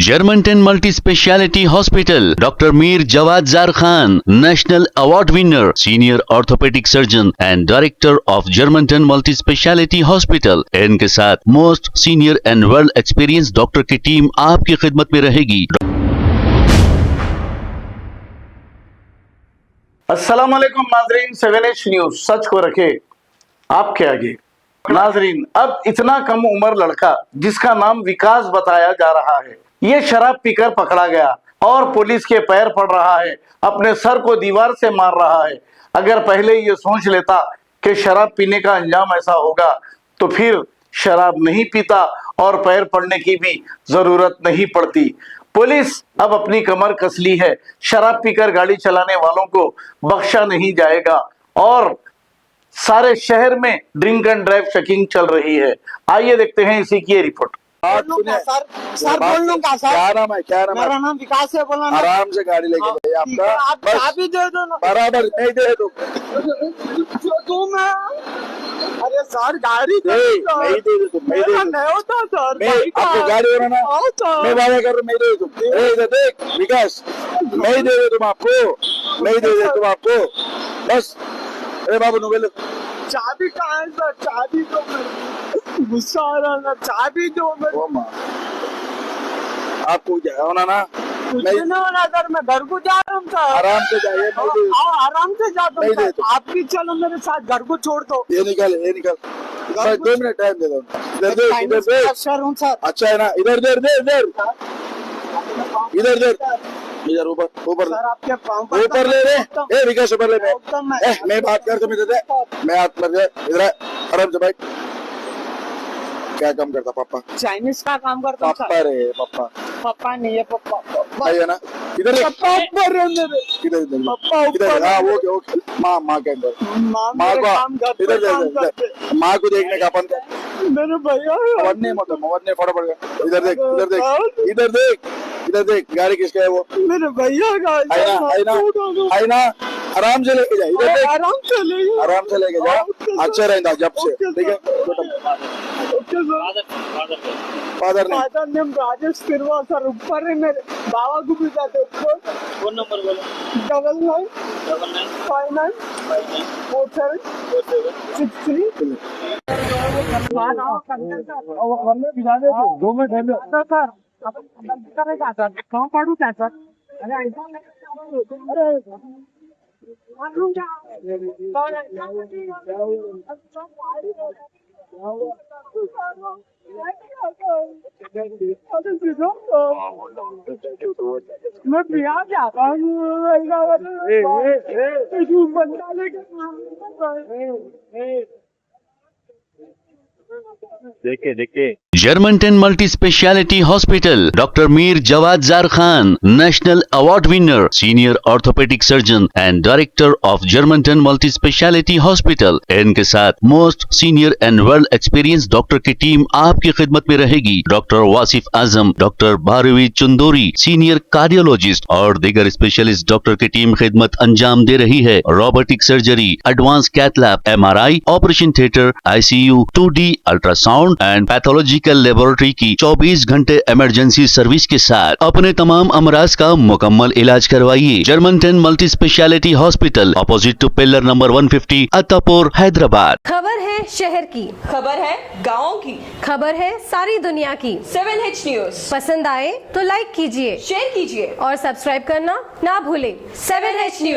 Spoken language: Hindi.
Germanton multi speciality hospital, doctor Mir Jawad jar Khan, national award winner, senior orthopaedic surgeon and director of Germanten multi speciality hospital. इनके साथ most senior and well experience doctor की टीम आपकी खिदमत में रहेगी। अस्सलाम वालेकुम नाजरीन, 7H न्यूज सच को रखे आपके आगे। नाजरीन, अब इतना कम उम्र लड़का जिसका नाम विकास बताया जा रहा है, ये शराब पीकर पकड़ा गया और पुलिस के पैर पड़ रहा है, अपने सर को दीवार से मार रहा है। अगर पहले ये सोच लेता कि शराब पीने का अंजाम ऐसा होगा तो फिर शराब नहीं पीता और पैर पड़ने की भी जरूरत नहीं पड़ती। पुलिस अब अपनी कमर कस ली है, शराब पीकर गाड़ी चलाने वालों को बख्शा नहीं जाएगा और सारे शहर में ड्रिंक एंड ड्राइव चेकिंग चल रही है। आइए देखते हैं इसी की रिपोर्ट। सर बोल लूंगा सर। क्या नाम है? क्या नाम है? मेरा नाम विकास है। बोला ना, आराम से गाड़ी लेके जाइए। आपका आप चाबी दे दो ना। बराबर नहीं दे दो तुम अरे सर गाड़ी नहीं दे दो नहीं दे दो नहीं होता सर। मैं आपको गाड़ी हो ना मैं वादा कर रहा हूँ, नहीं दे दो। इधर देख विकास, नहीं दे दो तुम आपको, नहीं दे दो तुम आपको बस। अरे बाबू नोबेल चाबी कहाँ है सर? चाबी दो। गुस्सा आ रहा है, चाबी दो। आपको क्या होना ना? नहीं होना सर, मैं घर को जा रहा हूँ सर। आराम से जाइए। आराम से जाता हूँ सर। आप भी चलो मेरे साथ, घर को छोड़ दो। ये निकल बस 2 मिनट टाइम दे दो। इधर दे सर हूँ सर। अच्छा है ना? इधर दे इधर ऊपर सर आपके पाँव पर ऊपर ले रे। विकास ऊपर ले। मैं बात कर, तुम इधर दे। मैं हाथ पर इधर आराम से बैठ। क्या काम करता पापा? चाइनीज का काम करता हूँ पापा रे पापा। पापा नहीं है, पापा भाई है ना? इधर ऊपर इधर हाँ ओके माँ के अंदर माँ को इधर माँ को देखने का अपन मेरे भैया मवन्ने फटाफट गया। इधर देख गाड़ी किसका है वो? मेरे भैया का। आई ना आराम से लेके जा। इधर देख आराम से लेके जा। अच्छा रहता जब से, ठीक है? फादर नेम राजेश फिरवा सर। ऊपर है मेरे बाबा को भी जाते। फोन नंबर बोलो। 99 59 47 63। कहाँ पढ़ू क्या सर? अरे मैं बिहार जाता देखे Germanten multi speciality hospital, doctor Mir Jawad jar Khan, national award winner, senior orthopaedic surgeon and director of Germanten multi speciality hospital. इनके साथ most senior and well experience doctor की टीम आपकी खिदमत में रहेगी। Doctor Wasif Azam, doctor Bharvi Chandori, senior cardiologist और दीगर स्पेशलिस्ट डॉक्टर की टीम खिदमत अंजाम दे रही है। Robotic surgery, advance cath lab, MRI, operation theatre, ICU, 2D ultrasound and pathological laboratory की 24 घंटे इमरजेंसी सर्विस के साथ अपने तमाम अमराज का मुकम्मल इलाज करवाइए। Germanten multi speciality hospital, opposite to pillar number 150, Attapur, Hyderabad. खबर है शहर की, खबर है गाँव की, खबर है सारी दुनिया की। 7H न्यूज पसंद आए तो लाइक कीजिए, शेयर कीजिए और सब्सक्राइब करना ना भूलें। 7H news.